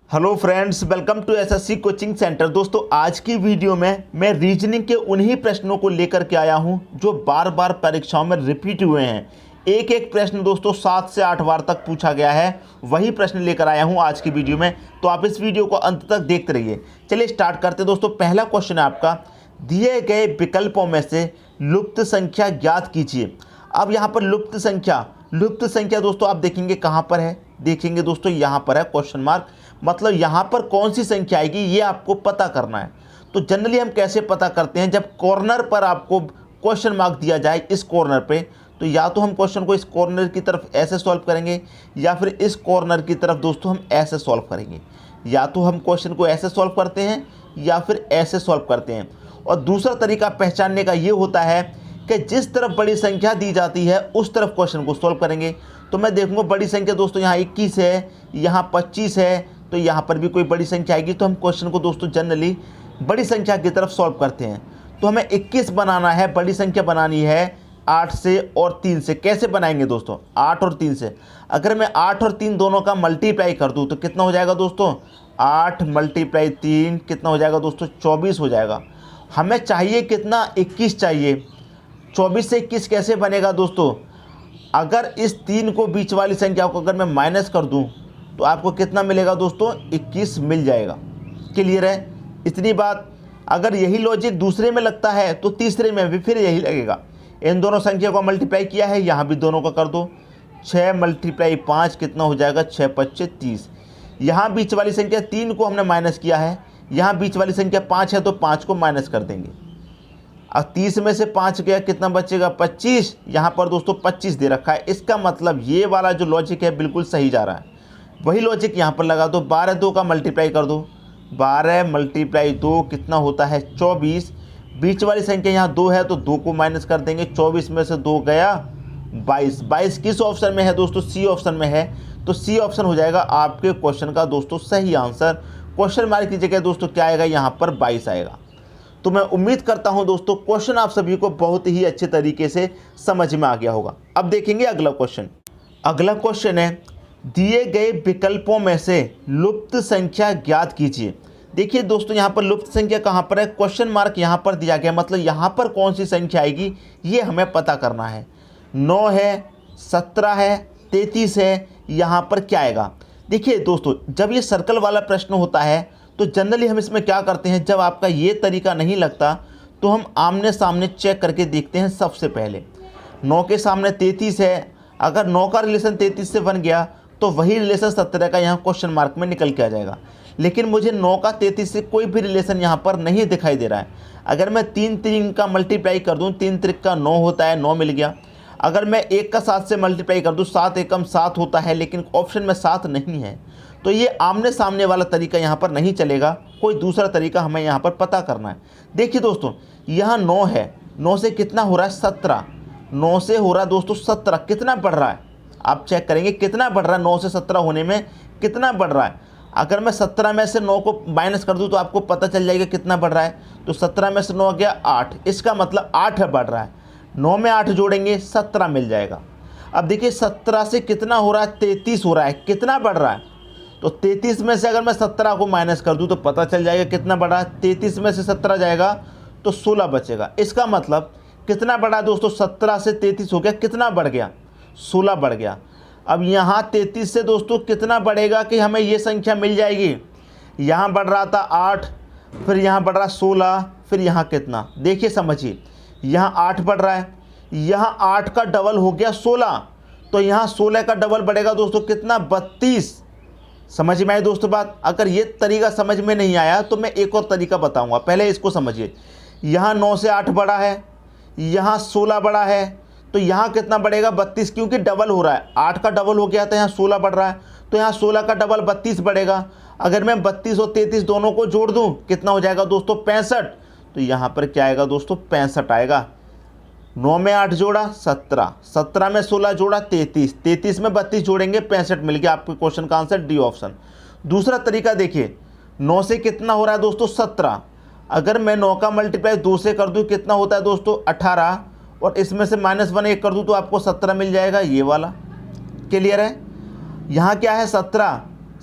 Hello friends, welcome to SSC coaching centre. दोस्तों, आज की वीडियो में मैं रीजनिंग के उन्हीं प्रश्नों को लेकर के आया हूं जो बार बार परीक्षाओं में रिपीट हुए हैं। एक एक प्रश्न दोस्तों 7 से 8 बार तक पूछा गया है, वही प्रश्न लेकर आया हूं आज की वीडियो में। तो आप इस वीडियो को अंत तक देखते रहिए। चलिए स्टार्ट करते हैं दोस्तों। पहला क्वेश्चन है आपका, दिए गए विकल्पों में से लुप्त संख्या ज्ञात कीजिए। अब यहाँ पर लुप्त संख्या दोस्तों आप देखेंगे कहाँ पर है, देखेंगे दोस्तों यहाँ पर है क्वेश्चन मार्क, मतलब यहाँ पर कौन सी संख्या आएगी ये आपको पता करना है। तो जनरली हम कैसे पता करते हैं, जब कॉर्नर पर आपको क्वेश्चन मार्क दिया जाए इस कॉर्नर पे, तो या तो हम क्वेश्चन को इस कॉर्नर की तरफ ऐसे सॉल्व करेंगे या फिर इस कॉर्नर की तरफ दोस्तों हम ऐसे सॉल्व करेंगे। या तो हम क्वेश्चन को ऐसे सॉल्व करते हैं या फिर ऐसे सॉल्व करते हैं। और दूसरा तरीका पहचानने का ये होता है कि जिस तरफ बड़ी संख्या दी जाती है उस तरफ क्वेश्चन को सॉल्व करेंगे। तो मैं देखूंगा बड़ी संख्या दोस्तों यहाँ 21 है, यहाँ 25 है, तो यहाँ पर भी कोई बड़ी संख्या आएगी, तो हम क्वेश्चन को दोस्तों जनरली बड़ी संख्या की तरफ सॉल्व करते हैं। तो हमें 21 बनाना है, बड़ी संख्या बनानी है 8 से और 3 से। कैसे बनाएंगे दोस्तों? 8 और 3 से। अगर मैं 8 और 3 दोनों का मल्टीप्लाई कर दूँ तो कितना हो जाएगा दोस्तों? 8 × 3 कितना हो जाएगा दोस्तों? 24 हो जाएगा। हमें चाहिए कितना? 21 चाहिए। 24 से 21 कैसे बनेगा दोस्तों? अगर इस 3 को बीच वाली संख्या को अगर मैं माइनस कर दूं तो आपको कितना मिलेगा दोस्तों? 21 मिल जाएगा। क्लियर है इतनी बात? अगर यही लॉजिक दूसरे में लगता है तो तीसरे में भी फिर यही लगेगा। इन दोनों संख्या को मल्टीप्लाई किया है, यहाँ भी दोनों का कर दो। 6 × 5 कितना हो जाएगा? 6 × 5 = 30। यहाँ बीच वाली संख्या 3 को हमने माइनस किया है, यहाँ बीच वाली संख्या 5 है तो 5 को माइनस कर देंगे। अब 30 में से 5 गया, कितना बचेगा? 25। यहाँ पर दोस्तों 25 दे रखा है, इसका मतलब ये वाला जो लॉजिक है बिल्कुल सही जा रहा है। वही लॉजिक यहाँ पर लगा दो। 12 2 का मल्टीप्लाई कर दो। 12 × 2 कितना होता है? 24। बीच वाली संख्या यहाँ 2 है तो 2 को माइनस कर देंगे। 24 में से 2 गया 22। 22 किस ऑप्शन में है दोस्तों? सी ऑप्शन में है। तो सी ऑप्शन हो जाएगा आपके क्वेश्चन का दोस्तों सही आंसर। क्वेश्चन मार्क की जगह दोस्तों क्या आएगा? यहाँ पर 22 आएगा। तो मैं उम्मीद करता हूं दोस्तों क्वेश्चन आप सभी को बहुत ही अच्छे तरीके से समझ में आ गया होगा। अब देखेंगे अगला क्वेश्चन। अगला क्वेश्चन है, दिए गए विकल्पों में से लुप्त संख्या ज्ञात कीजिए। देखिए दोस्तों यहाँ पर लुप्त संख्या कहाँ पर है? क्वेश्चन मार्क यहाँ पर दिया गया, मतलब यहाँ पर कौन सी संख्या आएगी ये हमें पता करना है। 9 है, 17 है, 33 है, यहाँ पर क्या आएगा? देखिए दोस्तों जब ये सर्कल वाला प्रश्न होता है तो जनरली हम इसमें क्या करते हैं, जब आपका ये तरीका नहीं लगता तो हम आमने सामने चेक करके देखते हैं। सबसे पहले 9 के सामने 33 है, अगर 9 का रिलेशन 33 से बन गया तो वही रिलेशन 17 का यहाँ क्वेश्चन मार्क में निकल के आ जाएगा। लेकिन मुझे 9 का 33 से कोई भी रिलेशन यहाँ पर नहीं दिखाई दे रहा है। अगर मैं 3 का मल्टीप्लाई कर दूँ, 3 3 का 9 होता है, 9 मिल गया। अगर मैं 1 का 7 से मल्टीप्लाई कर दूँ, 7 एकम 7 होता है, लेकिन ऑप्शन में 7 नहीं है। तो ये आमने सामने वाला तरीका यहाँ पर नहीं चलेगा, कोई दूसरा तरीका हमें यहाँ पर पता करना है। देखिए दोस्तों यहाँ 9 है, 9 से कितना हो रहा है? 17। 9 से हो रहा है दोस्तों 17। कितना बढ़ रहा है आप चेक करेंगे, कितना बढ़ रहा है? 9 से 17 होने में कितना बढ़ रहा है? अगर मैं 17 में से 9 को माइनस कर दूँ तो आपको पता चल जाएगा कितना बढ़ रहा है। तो 17 में से 9 गया 8, इसका मतलब 8 बढ़ रहा है। 9 में 8 जोड़ेंगे 17 मिल जाएगा। अब देखिए 17 से कितना हो रहा है? 33 हो रहा है। कितना बढ़ रहा है? तो 33 में से अगर मैं 17 को माइनस कर दूं तो पता चल जाएगा कितना बढ़ा। 33 में से 17 जाएगा तो 16 बचेगा। इसका मतलब कितना बढ़ा दोस्तों? 17 से 33 हो गया, कितना बढ़ गया? 16 बढ़ गया। अब यहाँ 33 से दोस्तों कितना बढ़ेगा कि हमें ये संख्या मिल जाएगी? यहाँ बढ़ रहा था 8, फिर यहाँ बढ़ रहा 16, फिर यहाँ कितना? देखिए समझिए, यहाँ 8 बढ़ रहा है, यहाँ 8 का डबल हो गया 16, तो यहाँ 16 का डबल बढ़ेगा दोस्तों कितना? 32। समझ में आई दोस्तों बात? अगर ये तरीका समझ में नहीं आया तो मैं एक और तरीका बताऊंगा, पहले इसको समझिए। यहाँ 9 से 8 बढ़ा है, यहाँ 16 बढ़ा है, तो यहाँ कितना बढ़ेगा? 32, क्योंकि डबल हो रहा है। 8 का डबल हो गया था, यहाँ 16 बढ़ रहा है, तो यहाँ 16 का डबल 32 बढ़ेगा। अगर मैं 32 और 33 दोनों को जोड़ दूँ कितना हो जाएगा दोस्तों? 65। तो यहाँ पर क्या आएगा दोस्तों? 65 आएगा। 9 में 8 जोड़ा 17, 17 में 16 जोड़ा 33, 33 में 32 जोड़ेंगे 65 मिल गया। आपके क्वेश्चन का आंसर डी ऑप्शन। दूसरा तरीका देखिए, 9 से कितना हो रहा है दोस्तों? 17। अगर मैं 9 का मल्टीप्लाई 2 से कर दूं कितना होता है दोस्तों? 18, और इसमें से -1 1 कर दूं तो आपको 17 मिल जाएगा, ये वाला। क्लियर है? यहाँ क्या है? 17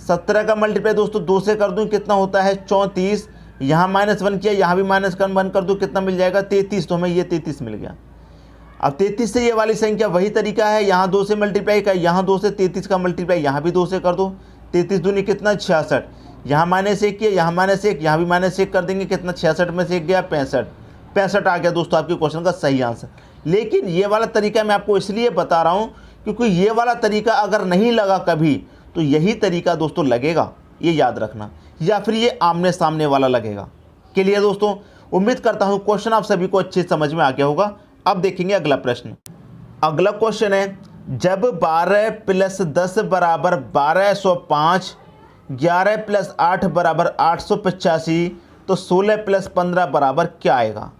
17 का मल्टीप्लाई दोस्तों 2 से कर दूं कितना होता है 34, यहाँ -1 किया, यहाँ भी -1 कर दूं कितना मिल जाएगा 33, तो हमें ये 33 मिल गया। अब 33 से ये वाली संख्या वही तरीका है, यहाँ 2 से मल्टीप्लाई का, यहाँ 2 से 33 का मल्टीप्लाई यहाँ भी 2 से कर दो, 33 दूनी कितना 66, यहाँ -1 किया, यहाँ -1, यहाँ भी -1 कर देंगे कितना 66 में से 1 गया 65 आ गया दोस्तों आपके क्वेश्चन का सही आंसर। लेकिन ये वाला तरीका मैं आपको इसलिए बता रहा हूँ क्योंकि ये वाला तरीका अगर नहीं लगा कभी तो यही तरीका दोस्तों लगेगा, ये याद रखना, या फिर ये आमने सामने वाला लगेगा। क्लियर दोस्तों, उम्मीद करता हूँ क्वेश्चन आप सभी को अच्छे समझ में आ गया होगा। अब देखेंगे अगला प्रश्न। अगला क्वेश्चन है, जब 12 + 10 बराबर 1205, 11 + 8 बराबर 885, तो 16 + 15 बराबर क्या आएगा।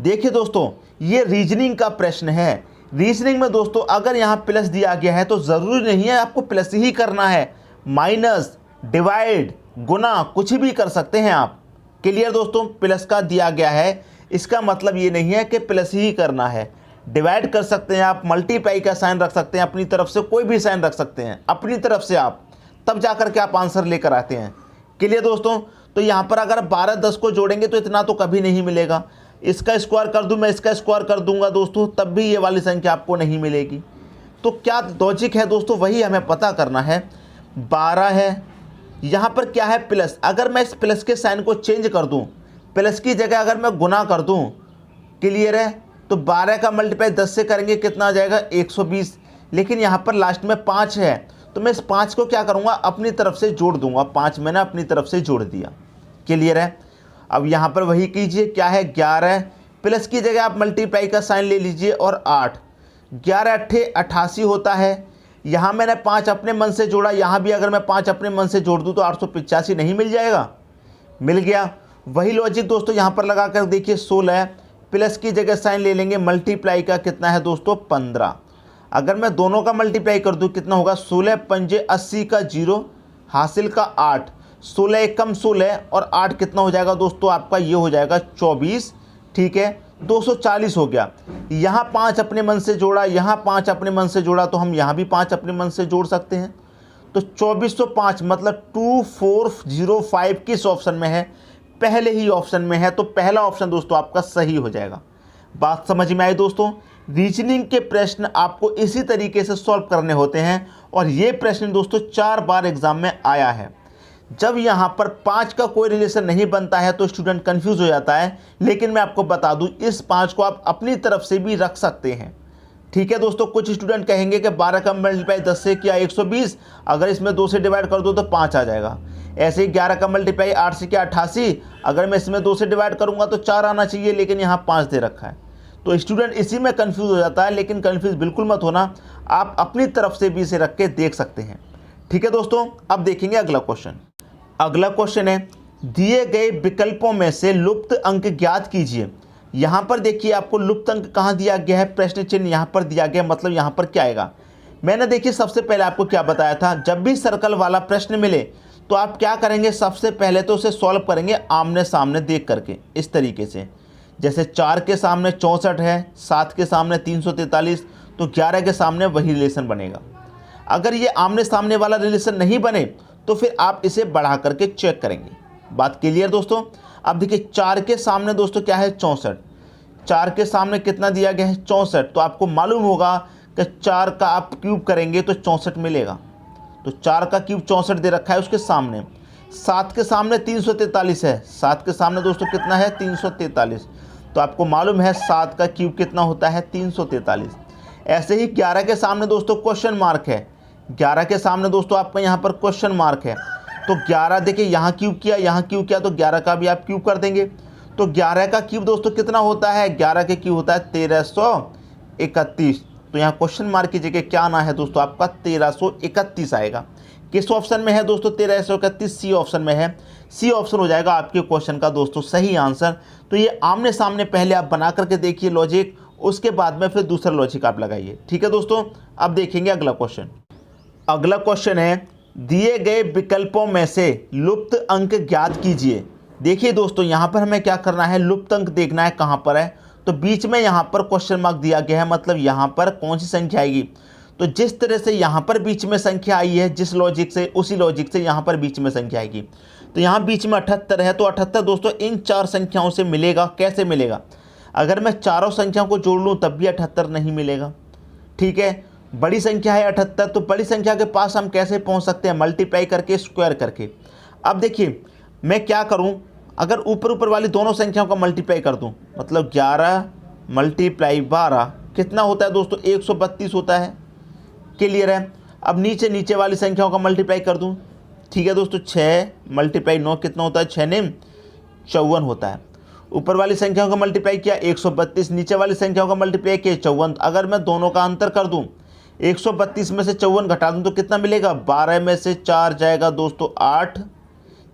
देखिए दोस्तों, ये रीजनिंग का प्रश्न है। रीजनिंग में दोस्तों अगर यहाँ प्लस दिया गया है तो ज़रूरी नहीं है आपको प्लस ही करना है, माइनस, डिवाइड, गुना कुछ भी कर सकते हैं आप। क्लियर दोस्तों, प्लस का दिया गया है इसका मतलब ये नहीं है कि प्लस ही करना है, डिवाइड कर सकते हैं आप, मल्टीप्लाई का साइन रख सकते हैं, अपनी तरफ से कोई भी साइन रख सकते हैं अपनी तरफ से आप, तब जाकर के आप आंसर लेकर आते हैं। क्लियर दोस्तों, तो यहाँ पर अगर 12 10 को जोड़ेंगे तो इतना तो कभी नहीं मिलेगा, इसका स्क्वायर कर दूं मैं, इसका स्क्वायर कर दूंगा दोस्तों, तब भी ये वाली संख्या आपको नहीं मिलेगी। तो क्या लॉजिक है दोस्तों, वही हमें पता करना है। 12 है, यहाँ पर क्या है प्लस, अगर मैं इस प्लस के साइन को चेंज कर दूं, प्लस की जगह अगर मैं गुना कर दूं, क्लियर है, तो 12 का मल्टीप्लाई 10 से करेंगे कितना आ जाएगा 120। लेकिन यहाँ पर लास्ट में 5 है तो मैं इस 5 को क्या करूँगा अपनी तरफ से जोड़ दूंगा, 5 मैंने अपनी तरफ से जोड़ दिया। क्लियर है, अब यहाँ पर वही कीजिए, क्या है 11, प्लस की जगह आप मल्टीप्लाई का साइन ले लीजिए और 8, 11 × 8 = 88 होता है। यहाँ मैंने 5 अपने मन से जोड़ा, यहाँ भी अगर मैं 5 अपने मन से जोड़ दूँ तो 885 नहीं मिल जाएगा, मिल गया। वही लॉजिक दोस्तों यहाँ पर लगा कर देखिए, 16 प्लस की जगह साइन ले लेंगे, मल्टीप्लाई का कितना है दोस्तों 15, अगर मैं दोनों का मल्टीप्लाई कर दूँ कितना होगा 16 × 5 = 80 का 0 हासिल का 8, 16 एक कम 16 और 8 कितना हो जाएगा दोस्तों आपका, ये हो जाएगा 24। ठीक है, 240 हो गया। यहाँ 5 अपने मन से जोड़ा, यहाँ 5 अपने मन से जोड़ा, तो हम यहाँ भी 5 अपने मन से जोड़ सकते हैं। तो 2405 मतलब 2405 किस ऑप्शन में है, पहले ही ऑप्शन में है, तो पहला ऑप्शन दोस्तों आपका सही हो जाएगा। बात समझ में आई दोस्तों। रीजनिंग के प्रश्न आपको इसी तरीके से सॉल्व करने होते हैं और ये प्रश्न दोस्तों 4 बार एग्जाम में आया है। जब यहाँ पर 5 का कोई रिलेशन नहीं बनता है तो स्टूडेंट कंफ्यूज हो जाता है, लेकिन मैं आपको बता दूं इस 5 को आप अपनी तरफ से भी रख सकते हैं। ठीक है दोस्तों, कुछ स्टूडेंट कहेंगे कि 12 का मल्टीप्लाई 10 से किया 120, अगर इसमें 2 से डिवाइड कर दो तो 5 आ जाएगा। ऐसे ही 11 का मल्टीप्लाई 8 से किया 88, अगर मैं इसमें 2 से डिवाइड करूंगा तो 4 आना चाहिए, लेकिन यहाँ 5 दे रखा है। तो स्टूडेंट इसी में कंफ्यूज हो जाता है, लेकिन कंफ्यूज बिल्कुल मत होना, आप अपनी तरफ से भी इसे रख के देख सकते हैं। ठीक है दोस्तों, अब देखेंगे अगला क्वेश्चन। अगला क्वेश्चन है, दिए गए विकल्पों में से लुप्त अंक ज्ञात कीजिए। यहाँ पर देखिए आपको लुप्त अंक कहाँ दिया गया है, प्रश्न चिन्ह यहाँ पर दिया गया, मतलब यहाँ पर क्या आएगा। मैंने देखिए सबसे पहले आपको क्या बताया था, जब भी सर्कल वाला प्रश्न मिले तो आप क्या करेंगे, सबसे पहले तो उसे सॉल्व करेंगे आमने सामने देख करके, इस तरीके से। जैसे 4 के सामने 64 है, 7 के सामने 343, तो 11 के सामने वही रिलेशन बनेगा। अगर ये आमने सामने वाला रिलेशन नहीं बने तो फिर आप इसे बढ़ा करके चेक करेंगे। बात क्लियर दोस्तों। अब देखिए 4 के सामने दोस्तों क्या है 64, 4 के सामने कितना दिया गया है 64, तो आपको मालूम होगा कि 4 का आप क्यूब करेंगे तो 64 मिलेगा, तो 4 का क्यूब 64 दे रखा है उसके सामने। 7 के सामने 343 है, 7 के सामने दोस्तों कितना है 343, तो आपको मालूम है 7 का क्यूब कितना होता है 343। ऐसे ही 11 के सामने दोस्तों क्वेश्चन मार्क है, 11 के सामने दोस्तों आपका यहाँ पर क्वेश्चन मार्क है, तो 11 देखिए यहाँ क्यूब किया, यहाँ क्यूब किया, तो 11 का भी आप क्यूब कर देंगे। तो 11 का क्यूब दोस्तों कितना होता है, 11 के क्यूब होता है 1331, तो यहाँ क्वेश्चन मार्क की जगह क्या आना है दोस्तों आपका 1331 आएगा। किस ऑप्शन में है दोस्तों 1331, सी ऑप्शन में है, सी ऑप्शन हो जाएगा आपके क्वेश्चन का दोस्तों सही आंसर। तो ये आमने सामने पहले आप बना करके देखिए लॉजिक, उसके बाद में फिर दूसरा लॉजिक आप लगाइए। ठीक है दोस्तों, अब देखेंगे अगला क्वेश्चन। अगला क्वेश्चन है, दिए गए विकल्पों में से लुप्त अंक ज्ञात कीजिए। देखिए दोस्तों यहाँ पर हमें क्या करना है, लुप्त अंक देखना है कहाँ पर है, तो बीच में यहाँ पर क्वेश्चन मार्क दिया गया है, मतलब यहाँ पर कौन सी संख्या आएगी। तो जिस तरह से यहाँ पर बीच में संख्या आई है जिस लॉजिक से, उसी लॉजिक से यहाँ पर बीच में संख्या आएगी। तो यहाँ बीच में 78 है, तो 78 दोस्तों इन 4 संख्याओं से मिलेगा। कैसे मिलेगा? अगर मैं चारों संख्याओं को जोड़ लूँ तब भी 78 नहीं मिलेगा। ठीक है, बड़ी संख्या है 78, तो बड़ी संख्या के पास हम कैसे पहुँच सकते हैं? मल्टीप्लाई करके, स्क्वायर करके। अब देखिए मैं क्या करूँ, अगर ऊपर वाली दोनों संख्याओं का मल्टीप्लाई कर दूँ, मतलब 11 मल्टीप्लाई 12 कितना होता है दोस्तों? 132 होता है। क्लियर है? अब नीचे वाली संख्याओं का मल्टीप्लाई कर दूं। ठीक है दोस्तों, 6 मल्टीप्लाई 9 कितना होता है? 6 ने 54 होता है। ऊपर वाली संख्याओं का मल्टीप्लाई किया 132, नीचे वाली संख्याओं का मल्टीप्लाई किया 54। अगर मैं दोनों का अंतर कर दूं, 132 में से 54 घटा दूं तो कितना मिलेगा? 12 में से 4 जाएगा दोस्तों 8,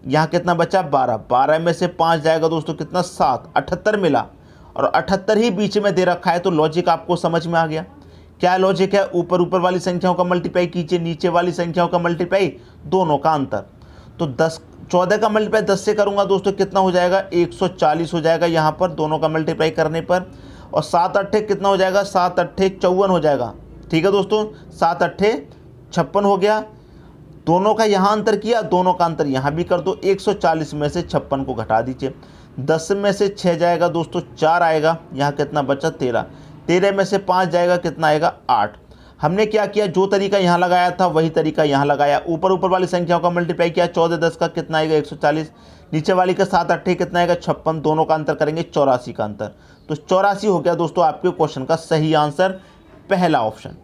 यहाँ कितना बचा? 12। 12 में से 5 जाएगा दोस्तों कितना? 7। 78 मिला, और 78 ही बीच में दे रखा है। तो लॉजिक आपको समझ में आ गया। क्या लॉजिक है? ऊपर वाली संख्याओं का मल्टीप्लाई कीजिए, नीचे वाली संख्याओं का मल्टीप्लाई, दोनों का अंतर। तो 14 का मल्टीप्लाई 10 से करूंगा दोस्तों कितना हो जाएगा? 140 हो जाएगा यहाँ पर दोनों का मल्टीप्लाई करने पर। और 7 अट्ठे कितना हो जाएगा? 7 अट्ठे 54 हो जाएगा। ठीक है दोस्तों, 7 अट्ठे 56 हो गया। दोनों का यहाँ अंतर किया, दोनों का अंतर यहाँ भी कर दो। 140 में से 56 को घटा दीजिए। 10 में से 6 जाएगा दोस्तों 4 आएगा, यहाँ कितना बचा? 13। 13 में से 5 जाएगा कितना आएगा? 8। हमने क्या किया? जो तरीका यहाँ लगाया था वही तरीका यहाँ लगाया। ऊपर वाली संख्याओं का मल्टीप्लाई किया, 14 10 का कितना आएगा? 140। नीचे वाली का 7 अट्ठे कितना आएगा? 56। दोनों का अंतर करेंगे 84 का अंतर। तो 84 हो गया दोस्तों आपके क्वेश्चन का सही आंसर, पहला ऑप्शन।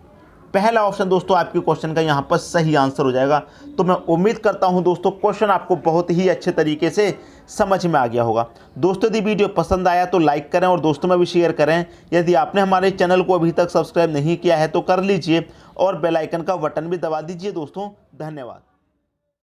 पहला ऑप्शन दोस्तों आपके क्वेश्चन का यहाँ पर सही आंसर हो जाएगा। तो मैं उम्मीद करता हूँ दोस्तों क्वेश्चन आपको बहुत ही अच्छे तरीके से समझ में आ गया होगा। दोस्तों यदि वीडियो पसंद आया तो लाइक करें और दोस्तों में भी शेयर करें। यदि आपने हमारे चैनल को अभी तक सब्सक्राइब नहीं किया है तो कर लीजिए और बेल आइकन का बटन भी दबा दीजिए दोस्तों। धन्यवाद।